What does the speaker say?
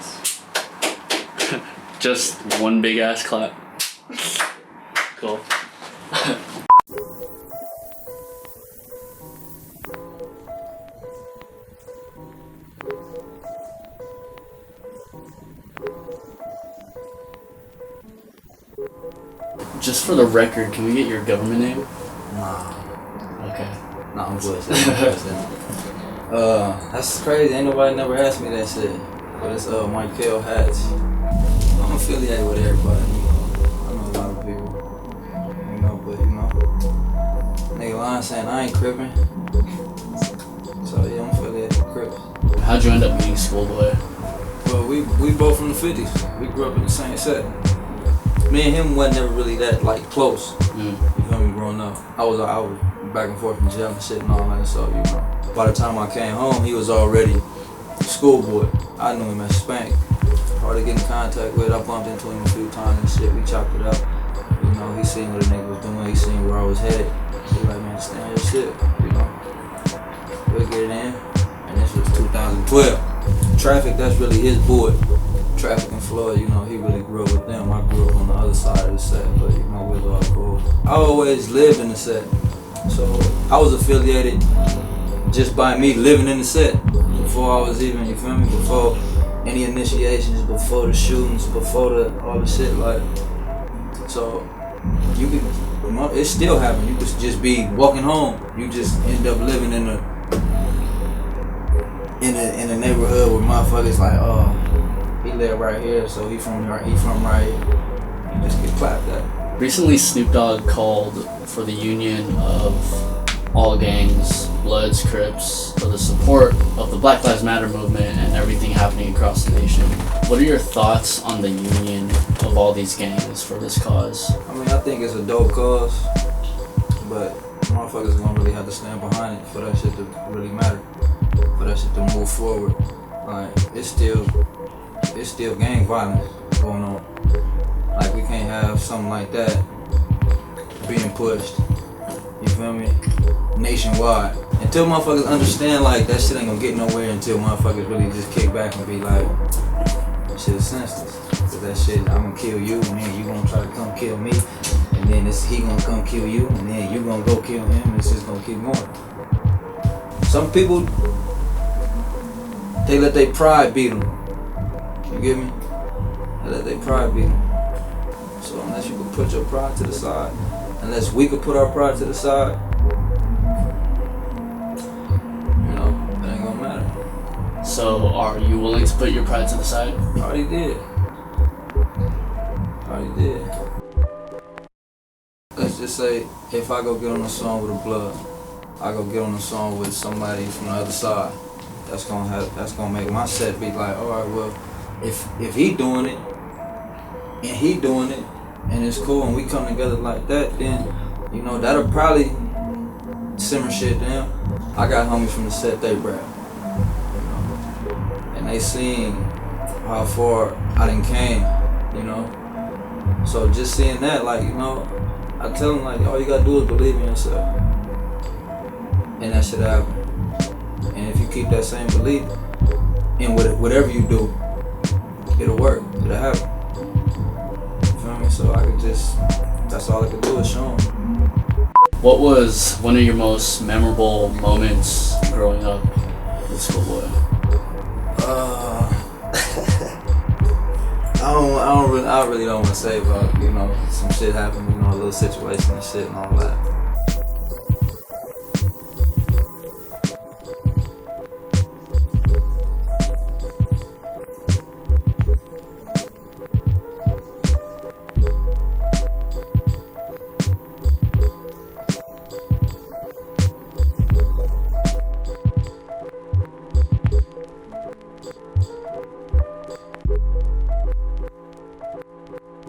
Blitz. Just one big ass clap. Cool. Just for the record, can we get your government name? Nah. Okay. Nah, I'm good. That's crazy. Ain't nobody never asked me that shit. But it's Michael Hatch. I'm affiliated with everybody. I know a lot of people. But nigga lying saying I ain't crippin'. So yeah, I'm affiliated with Crips. How'd you end up meeting ScHoolboy? Well, we both from the 50s. We grew up in the same set. Me and him wasn't never really that close. You feel me? Growing up, I was back and forth from jail and shit and all that. So by the time I came home, he was already ScHoolboy. I knew him as Spank. Hard to get in contact with. I bumped into him a few times and shit. We chopped it up. He seen what a nigga was doing. He seen where I was headed. He like, man, stand your shit. We'll get it in. And this was 2012. Traffic, that's really his boy. Traffic in Florida, he really grew up with them. I grew up on the other side of the set, but we was all cool. I always lived in the set, so I was affiliated just by me living in the set before I was even, you feel me? Before any initiations, before the shootings, before all the shit So you could, it still happen. You could just be walking home. You just end up living in a neighborhood where motherfuckers like, oh, he live right here, so he from right here. You just get clapped at. Recently, Snoop Dogg called for the union of all gangs, Bloods, Crips, for the support of the Black Lives Matter movement and everything happening across the nation. What are your thoughts on the union of all these gangs for this cause? I think it's a dope cause, but motherfuckers gonna really have to stand behind it for that shit to really matter, for that shit to move forward. It's still gang violence going on. We can't have something like that being pushed, you feel me, nationwide. Until motherfuckers understand that shit ain't gonna get nowhere until motherfuckers really just kick back and be like, that shit is senseless. Cause that shit, I'm gonna kill you and then you gonna try to come kill me. And then he gonna come kill you and then you gonna go kill him and it's just gonna keep going. Some people, they let their pride beat them. You get me? They let their pride beat them. So unless you can put your pride to the side, unless we could put our pride to the side, it ain't gonna matter. So are you willing to put your pride to the side? I already did. Let's just say, if I go get on a song with a Blood, I go get on a song with somebody from the other side, that's gonna make my set be like, all right, well, if he doing it and he doing it and it's cool and we come together like that, then that'll probably simmer shit down. I got homies from the set, they rap, and they seen how far I done came, So just seeing that, I tell them all you gotta do is believe in yourself, and that shit happen. And if you keep that same belief in whatever you do, it'll work. It'll happen. You feel me? So that's all I could do is show them. What was one of your most memorable moments growing up with ScHoolboy? I really don't want to say about, some shit happened, a little situation and shit and all that.